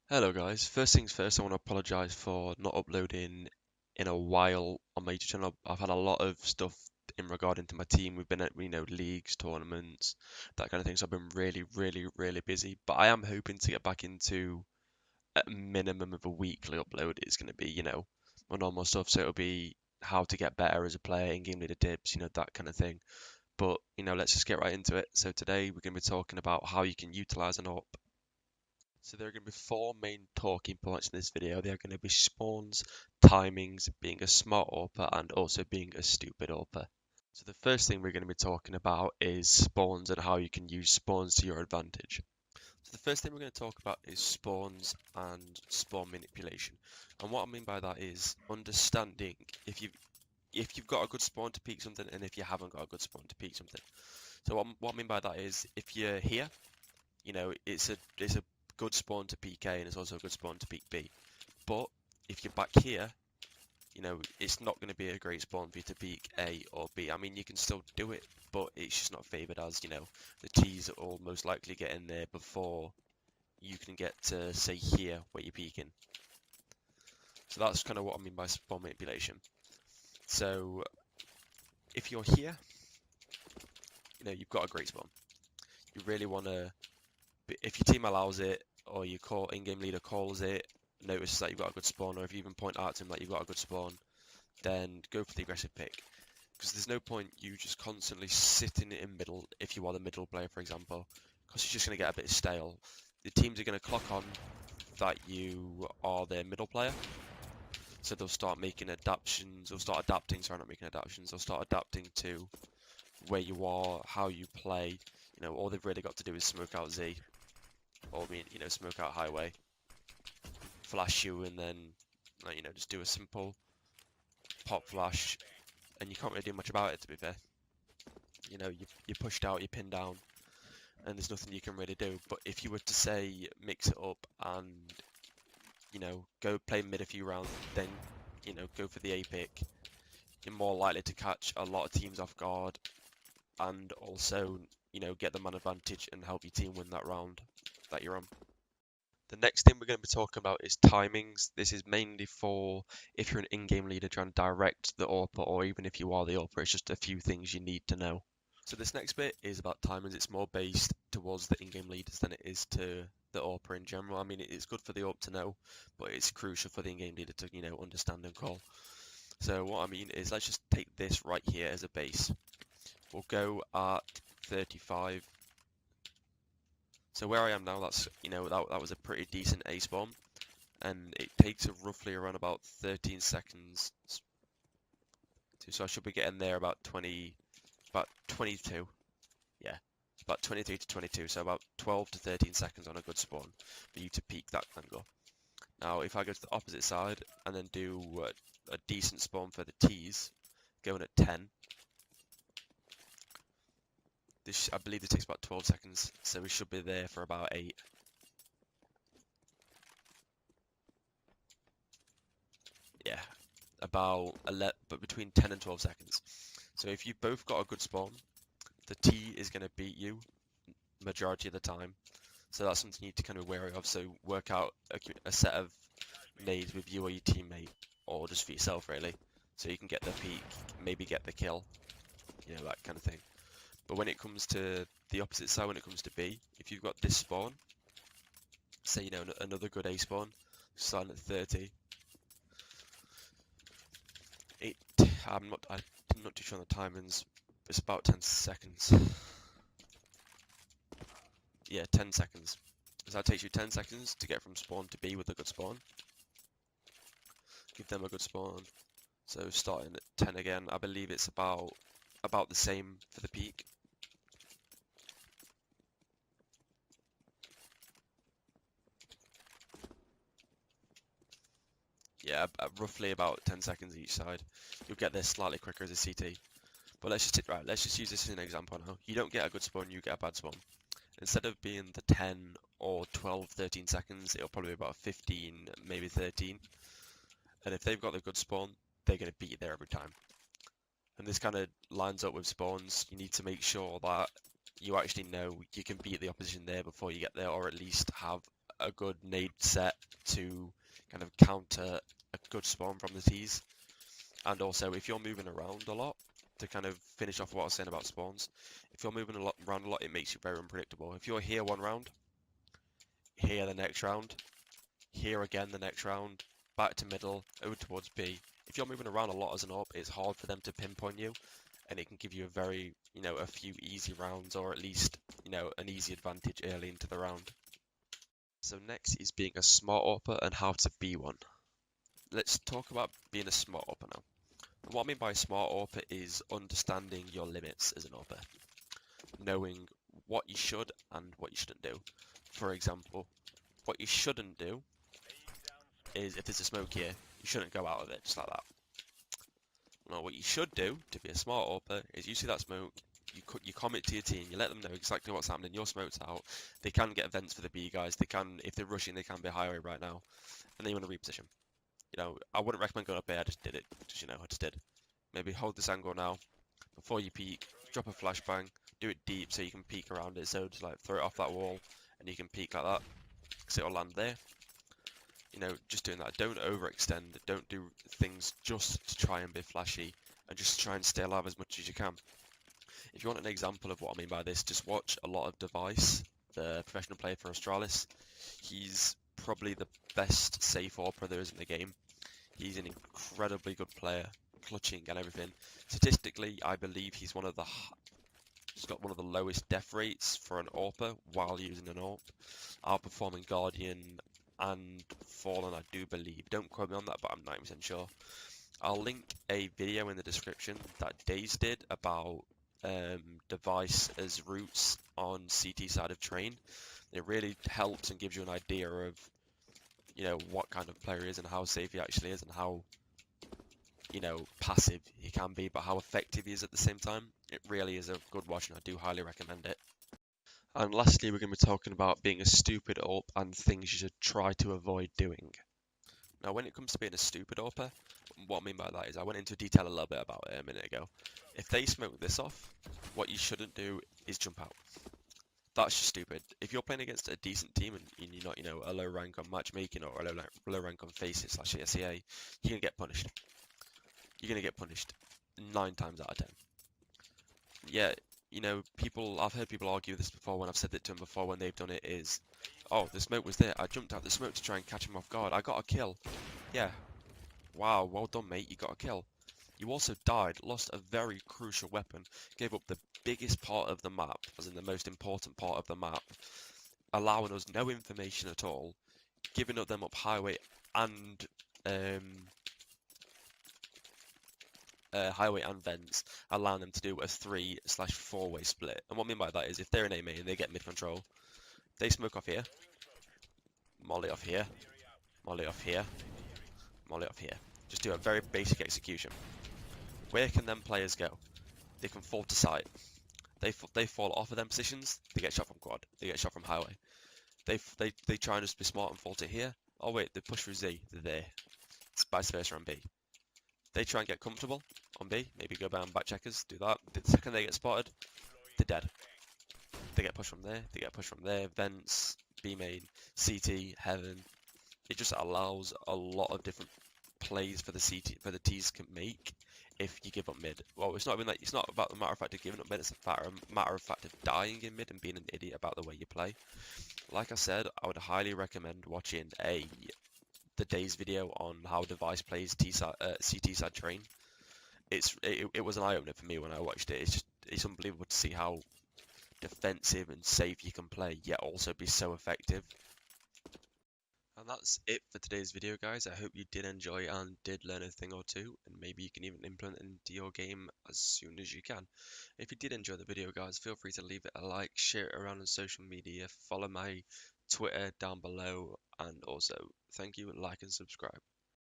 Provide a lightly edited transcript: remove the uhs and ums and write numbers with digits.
Hello guys, first things first, I want to apologize for not uploading in a while on my YouTube channel. I've had a lot of stuff in regarding to my team. We've been at, leagues, tournaments, that kind of thing. So I've been really busy. But I am hoping to get back into a minimum of a weekly upload. It's going to be, my normal stuff. So it'll be how to get better as a player, in-game leader tips, that kind of thing. But, let's just get right into it. So today we're going to be talking about how you can utilize an AWP. So there are going to be four main talking points in this video. They are going to be spawns, timings, being a smart AWPer, and also being a stupid AWPer. So the first thing we're going to be talking about is spawns and how you can use spawns to your advantage. So the first thing we're going to talk about is spawns and spawn manipulation. And what I mean by that is understanding if you've got a good spawn to peek something and if you haven't got a good spawn to peek something. So what I mean by that is if you're here, it's a good spawn to peek A and it's also a good spawn to peek B. But if you're back here, it's not going to be a great spawn for you to peek A or B. I mean, you can still do it, but it's just not favored as, the T's will most likely get in there before you can get to, say, here where you're peeking. So that's kind of what I mean by spawn manipulation. So if you're here, you've got a great spawn. You really want to, if your team allows it, or your in-game leader calls it, notices that you've got a good spawn, or if you even point out to him that you've got a good spawn, then go for the aggressive pick. Because there's no point you just constantly sitting in middle, if you are the middle player, for example, because you're just going to get a bit stale. The teams are going to clock on that you are their middle player, so they'll start making adaptations, they'll start adapting, sorry, not making adaptations, they'll start adapting to where you are, how you play. All they've really got to do is smoke out Z, or smoke out highway, flash you, and then just do a simple pop flash, and you can't really do much about it, to be fair. You're pushed out, you're pinned down, and there's nothing you can really do. But if you were to say mix it up and go play mid a few rounds, then go for the A pick, you're more likely to catch a lot of teams off guard, and also get the man advantage and help your team win that round that you're on. The next thing we're going to be talking about is timings. This is mainly for if you're an in-game leader trying to direct the AWPer, or even if you are the AWPer, it's just a few things you need to know. So this next bit is about timings. It's more based towards the in-game leaders than it is to the AWPer in general. I mean, it's good for the AWP to know, but it's crucial for the in-game leader to, understand and call. So what I mean is, let's just take this right here as a base. We'll go at 35. So where I am now, that's that was a pretty decent A spawn, and it takes roughly around about 13 seconds. So I should be getting there about 22. Yeah, about 23 to 22. So about 12 to 13 seconds on a good spawn for you to peak that angle. Now, if I go to the opposite side and then do a decent spawn for the T's, going at 10. I believe this takes about 12 seconds, so we should be there for about 8. Yeah, about 11, but between 10 and 12 seconds. So if you've both got a good spawn, the T is going to beat you majority of the time. So that's something you need to kind of be wary of. So work out a set of nades with you or your teammate, or just for yourself really, so you can get the peak, maybe get the kill, that kind of thing. But when it comes to the opposite side, when it comes to B, if you've got this spawn, say another good A spawn, starting at 30, I'm not too sure on the timings. It's about 10 seconds. Yeah, 10 seconds. So that takes you 10 seconds to get from spawn to B with a good spawn. Give them a good spawn. So starting at 10 again, I believe it's about the same for the peak. Yeah, roughly about 10 seconds each side. You'll get there slightly quicker as a CT. But let's just use this as an example now. You don't get a good spawn, you get a bad spawn. Instead of being the 10 or 12, 13 seconds, it'll probably be about 15, maybe 13. And if they've got the good spawn, they're going to beat you there every time. And this kind of lines up with spawns. You need to make sure that you actually know you can beat the opposition there before you get there, or at least have a good nade set to kind of counter a good spawn from the tees. And also, if you're moving around a lot, to kind of finish off what I was saying about spawns, if you're moving around a lot, it makes you very unpredictable. If you're here one round, here the next round, here again the next round, back to middle, over towards B. If you're moving around a lot as an AWP, it's hard for them to pinpoint you, and it can give you a very, a few easy rounds, or at least, an easy advantage early into the round. So next is being a smart AWPer and how to be one. Let's talk about being a smart AWPer now. And what I mean by smart AWPer is understanding your limits as an AWPer, knowing what you should and what you shouldn't do. For example, what you shouldn't do is if there's a smoke here, you shouldn't go out of it just like that. Now, what you should do to be a smart AWPer is you see that smoke, you commit to your team, you let them know exactly what's happening, your smoke's out. They can get events for the B guys, they can, if they're rushing, they can be highway right now, and then you want to reposition. I wouldn't recommend going up here, I just did it, just, I just did. Maybe hold this angle now, before you peek, drop a flashbang, do it deep so you can peek around it, so just like throw it off that wall, and you can peek like that, because it'll land there. Just doing that. Don't overextend. Don't do things just to try and be flashy, and just try and stay alive as much as you can. If you want an example of what I mean by this, just watch a lot of Device, the professional player for Australis. He's probably the best safe AWPer there is in the game. He's an incredibly good player, clutching and everything. Statistically, I believe he's got one of the lowest death rates for an AWPer while using an AWP, outperforming Guardian and Fallen, I do believe. Don't quote me on that, but I'm 90% sure. I'll link a video in the description that Daze did about Device as routes on CT side of Train. It really helps and gives you an idea of, what kind of player he is and how safe he actually is and how, passive he can be, but how effective he is at the same time. It really is a good watch, and I do highly recommend it. And lastly, we're going to be talking about being a stupid AWP and things you should try to avoid doing. Now, when it comes to being a stupid AWPer, what I mean by that is I went into detail a little bit about it a minute ago. If they smoke this off, what you shouldn't do is jump out. That's just stupid. If you're playing against a decent team and you're not, a low rank on matchmaking or a low rank on faces / SCA, you're going to get punished. You're going to get punished 9 times out of 10. Yeah, I've heard people argue this before when I've said it to them before when they've done it is, oh, the smoke was there, I jumped out the smoke to try and catch him off guard, I got a kill. Yeah, wow, well done mate, you got a kill. You also died, lost a very crucial weapon, gave up the biggest part of the map, as in the most important part of the map, allowing us no information at all, giving them up highway and vents, allowing them to do a 3/4-way split. And what I mean by that is if they're in A main and they get mid control, they smoke off here, molly off here, molly off here, molly off here. Just do a very basic execution. Where can them players go? They can fall to site. They fall off of them positions, they get shot from quad, they get shot from highway. They try and just be smart and fall to here. Oh wait, they push through Z, they're there. It's vice versa on B. They try and get comfortable on B, maybe go behind back checkers, do that. The second they get spotted, they're dead. They get pushed from there, they get pushed from there, vents, B main, CT, heaven. It just allows a lot of different plays for the T's can make if you give up mid. Well, it's not about the matter of fact of giving up mid, it's a matter of fact of dying in mid and being an idiot about the way you play. Like I said, I would highly recommend watching the Daze video on how Device plays CT side Train. It was an eye opener for me when I watched it. It's unbelievable to see how defensive and safe you can play, yet also be so effective. And that's it for today's video, guys. I hope you did enjoy and did learn a thing or two, and maybe you can even implement it into your game as soon as you can. If you did enjoy the video, guys, feel free to leave it a like, share it around on social media, follow my Twitter down below, and also thank you, like and subscribe.